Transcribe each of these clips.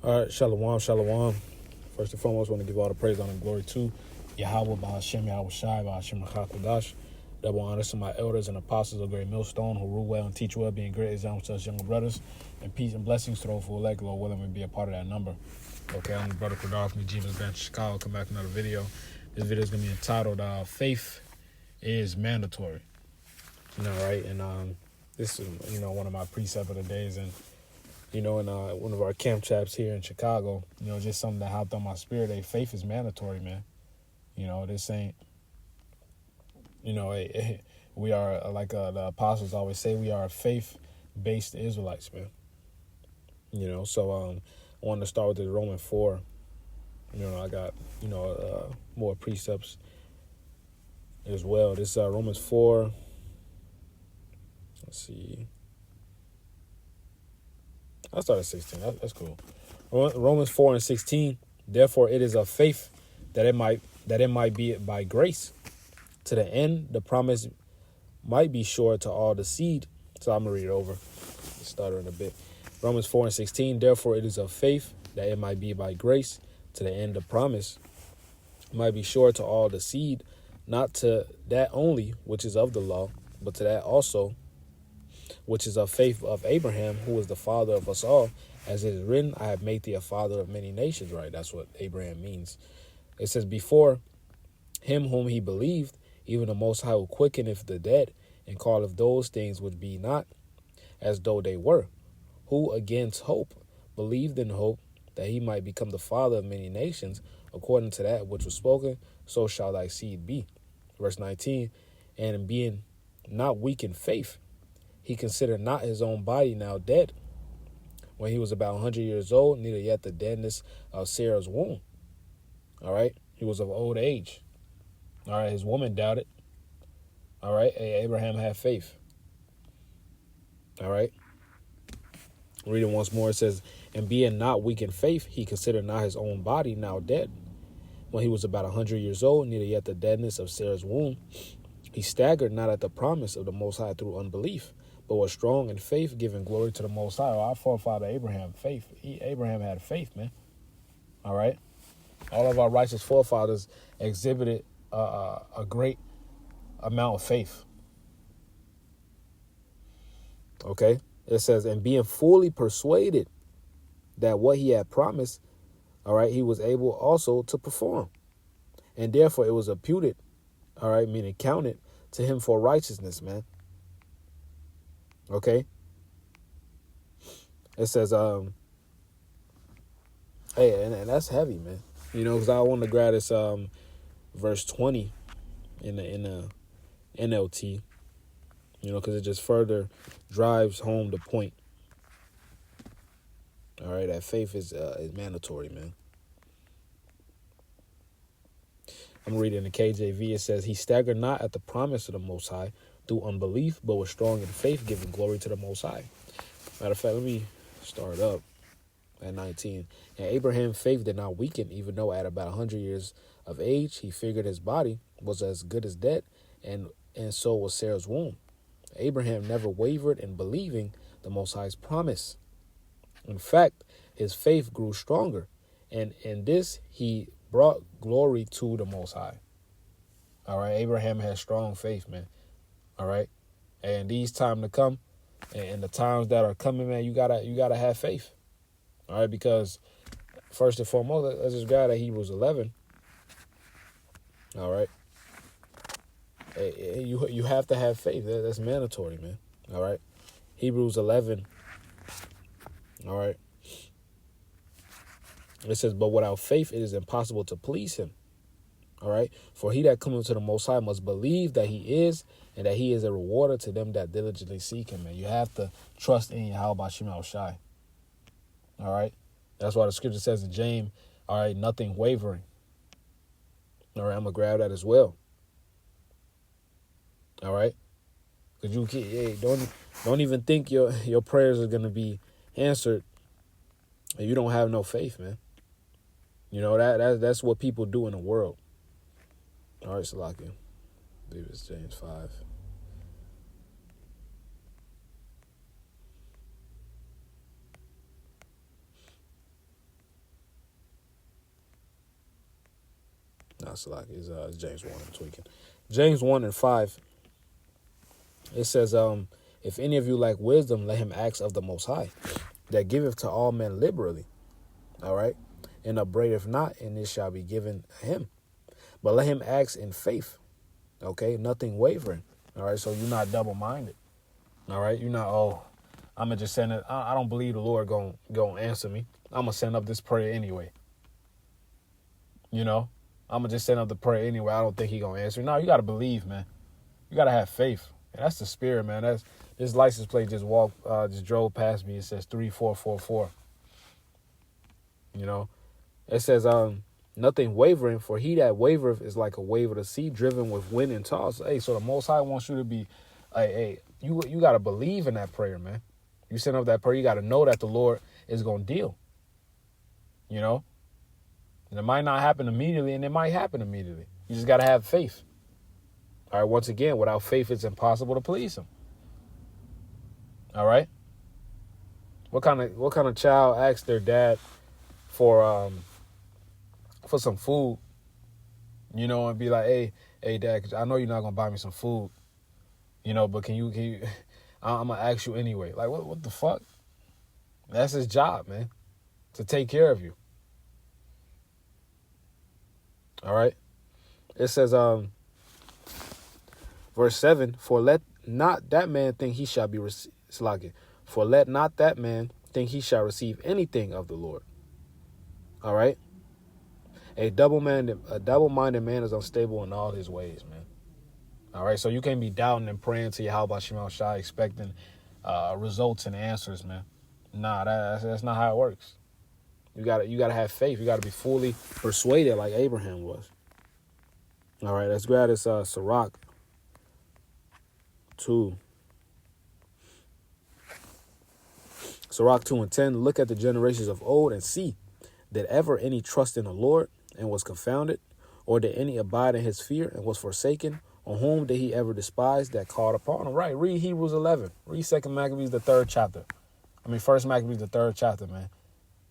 All right, shalom, shalom. First and foremost, I want to give all the praise, honor, and glory to Yahweh, Bahashem, Yahweh Shai, Bahashem, Hakodash. Double honor to my elders and apostles of Great Millstone who rule well and teach well, being great examples to us younger brothers. And peace and blessings to those who elect, Lord willing, we be a part of that number. Okay, I'm the brother Kodar from the Jesus Bench, Chicago. Come back with another video. This video is going to be entitled, Faith is Mandatory. You know, right? And this is, one of my precepts of the days. And in one of our camp chaps here in Chicago, just something that hopped on my spirit. Faith is mandatory, man. This ain't, we are, like the apostles always say, we are faith-based Israelites, man. So I wanted to start with the Romans 4. I got, more precepts as well. This Romans 4, let's see. I'll start at 16. That's cool. Romans 4 and 16. Therefore, it is of faith that it might be by grace, to the end the promise might be sure to all the seed. So I'm gonna read it over. Stutter in a bit. Romans 4 and 16. Therefore, it is of faith that it might be by grace, to the end the promise might be sure to all the seed, not to that only which is of the law, but to that also which is of faith of Abraham, who is the father of us all, as it is written, I have made thee a father of many nations, right? That's what Abraham means. It says, before him whom he believed, even the Most High who quickeneth the dead, and calleth those things which be not, as though they were, who against hope believed in hope, that he might become the father of many nations, according to that which was spoken, so shall thy seed be. Verse 19, and being not weak in faith, he considered not his own body now dead, when he was about 100 years old, neither yet the deadness of Sarah's womb. All right. He was of old age. All right. His woman doubted. All right. Abraham had faith. All right. Read it once more. It says, and being not weak in faith, he considered not his own body now dead, when he was about 100 years old, neither yet the deadness of Sarah's womb. He staggered not at the promise of the Most High through unbelief, but was strong in faith, giving glory to the Most High. Our forefather Abraham, faith. Abraham had faith, man. All right. All of our righteous forefathers exhibited a great amount of faith. Okay. It says, and being fully persuaded that what he had promised, all right, he was able also to perform. And therefore it was imputed, all right, meaning counted to him for righteousness, man. Okay. It says, hey, and that's heavy, man. Because I want to grab this verse 20 in the NLT, because it just further drives home the point. All right, that faith is mandatory, man. I'm reading the KJV. It says, he staggered not at the promise of the Most High through unbelief, but was strong in faith, giving glory to the Most High. Matter of fact, let me start up at 19. And Abraham's faith did not weaken, even though at about 100 years of age, he figured his body was as good as dead, and so was Sarah's womb. Abraham never wavered in believing the Most High's promise. In fact, his faith grew stronger, and in this he brought glory to the Most High. All right, Abraham had strong faith, man. All right, and these times to come, and the times that are coming, man, you gotta have faith. All right, because first and foremost, let's just grab at Hebrews 11. All right, you have to have faith. That's mandatory, man. All right, Hebrews 11. All right. It says, but without faith, it is impossible to please him. All right. For he that cometh to the Most High must believe that he is, and that he is a rewarder to them that diligently seek him. Man, you have to trust in Yahweh Shai Shai. All right. That's why the scripture says in James, all right, nothing wavering. All right. I'm going to grab that as well. All right. Because don't even think your prayers are going to be answered if you don't have no faith, man. That's what people do in the world. All right, Salakia. I believe it's James 5. not Salak. It's James 1. I'm tweaking. James 1 and 5. It says, if any of you lack wisdom, let him ask of the Most High, that giveth to all men liberally. All right? And upbraideth not, and it shall be given him. But let him ask in faith. Okay? Nothing wavering. All right? So you're not double-minded. All right? You're not, I'm going to just send it. I don't believe the Lord going to answer me. I'm going to send up this prayer anyway. You know? I'm going to just send up the prayer anyway. I don't think he going to answer. No, you got to believe, man. You got to have faith. And that's the spirit, man. That's this license plate just drove past me. It says 3444. You know? It says, nothing wavering, for he that wavereth is like a wave of the sea driven with wind and toss. Hey, so the Most High wants you to be, you got to believe in that prayer, man. You send up that prayer, you got to know that the Lord is going to deal. You know? And it might not happen immediately, and it might happen immediately. You just got to have faith. All right, once again, without faith, it's impossible to please him. All right? What kind of child asks their dad for some food, you know, and be like, hey, Dad, 'cause I know you're not gonna buy me some food, you know, but can you? I'm gonna ask you anyway. Like, what the fuck? That's his job, man, to take care of you. All right. It says, verse 7: For let not that man think he shall be For let not that man think he shall receive anything of the Lord. All right. A double-minded man is unstable in all his ways, man. All right, so you can't be doubting and praying to Yahweh Shemel Shai, expecting results and answers, man. Nah, that's not how it works. You gotta have faith. You gotta be fully persuaded, like Abraham was. All right, let's grab this Sirach 2. Sirach 2 and 10. Look at the generations of old and see, did ever any trust in the Lord and was confounded? Or did any abide in his fear and was forsaken? On whom did he ever despise that called upon him? Right, read Hebrews 11. Read 2 Maccabees, the 3rd chapter. 1 Maccabees, the 3rd chapter, man.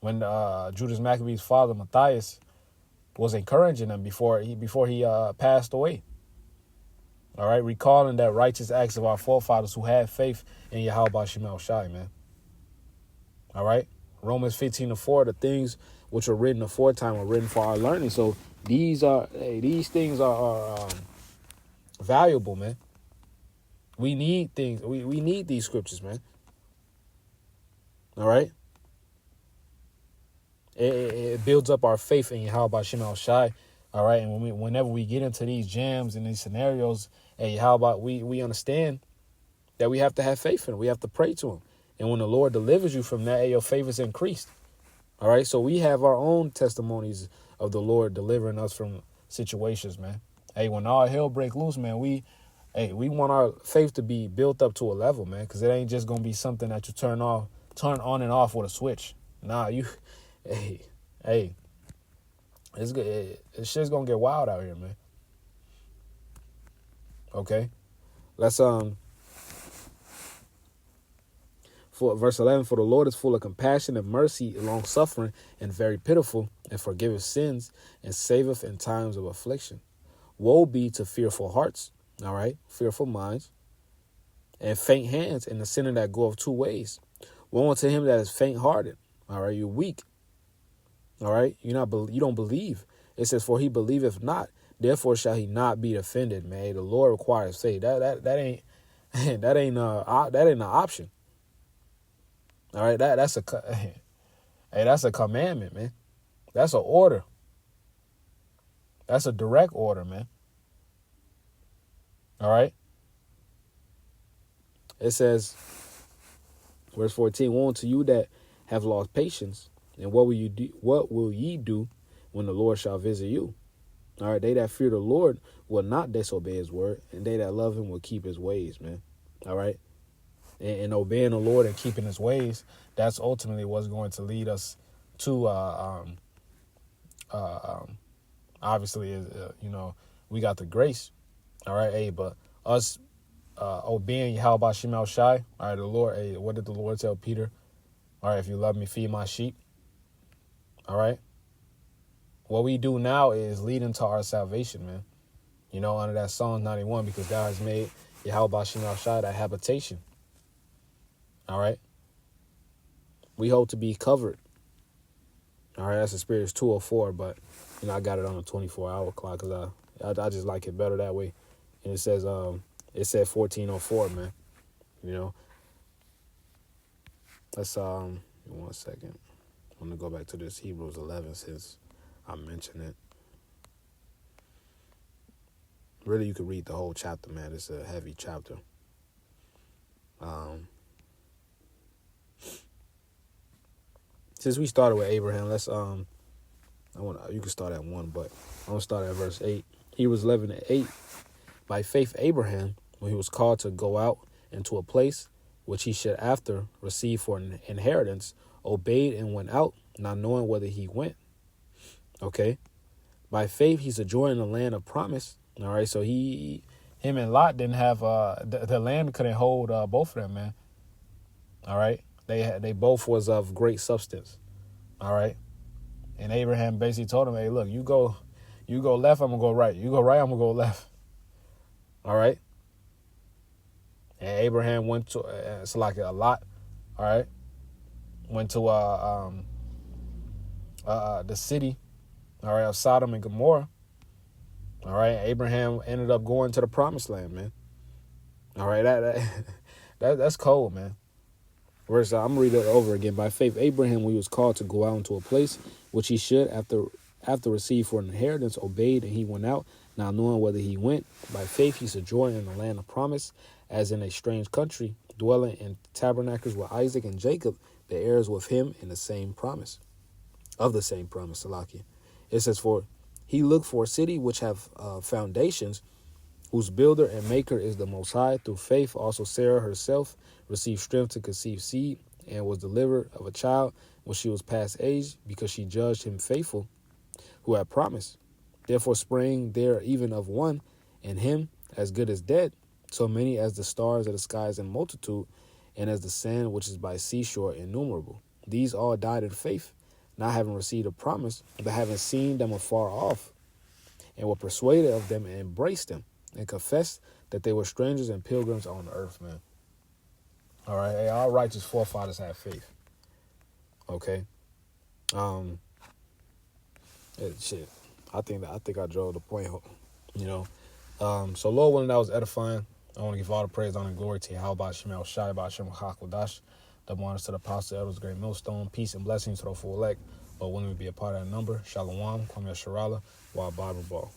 When Judas Maccabee's father, Matthias, was encouraging him before he passed away. All right, recalling that righteous acts of our forefathers who had faith in Yahweh Shemel Shai, man. All right, Romans 15:4, the things which were written aforetime are written for our learning. So these things are valuable, man. We need things. We need these scriptures, man. All right. It builds up our faith in Yahweh Shemel Shai. All right. And whenever we get into these jams and these scenarios, how about we understand that we have to have faith in him. We have to pray to him. And when the Lord delivers you from that, your faith is increased. All right. So we have our own testimonies of the Lord delivering us from situations, man. When all hell break loose, man, we want our faith to be built up to a level, man, because it ain't just gonna be something that you turn on and off with a switch. Nah, it's good. Shit's gonna get wild out here, man. Okay, let's for verse 11, for the Lord is full of compassion and mercy, long suffering, and very pitiful, and forgiveth sins, and saveth in times of affliction. Woe be to fearful hearts, all right, fearful minds, and faint hands, and the sinner that goeth 2 ways. Woe unto him that is faint-hearted, all right, you're weak, all right, you don't believe. It says, for he believeth not, therefore shall he not be offended, man. The Lord requires faith. That ain't an option. All right, that's a commandment, man. That's an order. That's a direct order, man. All right. It says, verse 14, woe unto you that have lost patience, and what will ye do when the Lord shall visit you? All right, they that fear the Lord will not disobey his word, and they that love him will keep his ways, man. All right. And obeying the Lord and keeping his ways, that's ultimately what's going to lead us to, obviously, we got the grace, all right, but us obeying Yahweh Shemel Shai, all right, the Lord, what did the Lord tell Peter? All right, if you love me, feed my sheep, all right. what we do now is leading to our salvation, man. You know, under that Psalm 91, because God has made Yahweh Bashim Al-Shai that habitation. All right? We hope to be covered. All right, that's Experience 204, but, you know, I got it on a 24-hour clock because I just like it better that way. And it said 1404, man. You know? Let's, 1 second. I'm going to go back to this Hebrews 11 since I mentioned it. Really, you could read the whole chapter, man. It's a heavy chapter. Since we started with Abraham, let's you can start at 1, but I'm gonna start at verse 8. Hebrews 11:8. By faith, Abraham, when he was called to go out into a place which he should after receive for an inheritance, obeyed and went out, not knowing whither he went. Okay. By faith, he sojourned in the land of promise. All right, so him and Lot didn't have the land couldn't hold both of them, man. All right, they both was of great substance. All right, and Abraham basically told him, "Hey, look, you go left, I'm gonna go right. You go right, I'm gonna go left." All right, and Abraham went to it's like a Lot. All right, went to the city, all right, of Sodom and Gomorrah. All right, Abraham ended up going to the promised land, man. All right, that's cold, man. Verse, I'm going to read it over again. By faith, Abraham, when he was called to go out into a place which he should, after receive for an inheritance, obeyed, and he went out, not knowing whither he went. By faith, he sojourned in the land of promise, as in a strange country, dwelling in tabernacles with Isaac and Jacob, the heirs with him in the same promise. Of the same promise, Salakia. It says, for he looked for a city which have foundations, whose builder and maker is the Most High. Through faith, also Sarah herself received strength to conceive seed, and was delivered of a child when she was past age, because she judged him faithful, who had promised. Therefore sprang there even of one, and him as good as dead, so many as the stars of the skies in multitude, and as the sand which is by seashore innumerable. These all died in faith, not having received a promise, but having seen them afar off, and were persuaded of them and embraced them, and confessed that they were strangers and pilgrims on the earth, man. All right, hey, our righteous forefathers had faith. Okay, shit. I think I drove the point home. You know, so Lord willing, that was edifying. I want to give all the praise, honor, and glory to Yahweh Shemel Shai Bashem Hakodash. Double honors to the apostle, elders, great millstone, peace and blessings to the full elect. But willing to be a part of that number. Shalom, Kwame Sharala, Wild Bible Ball.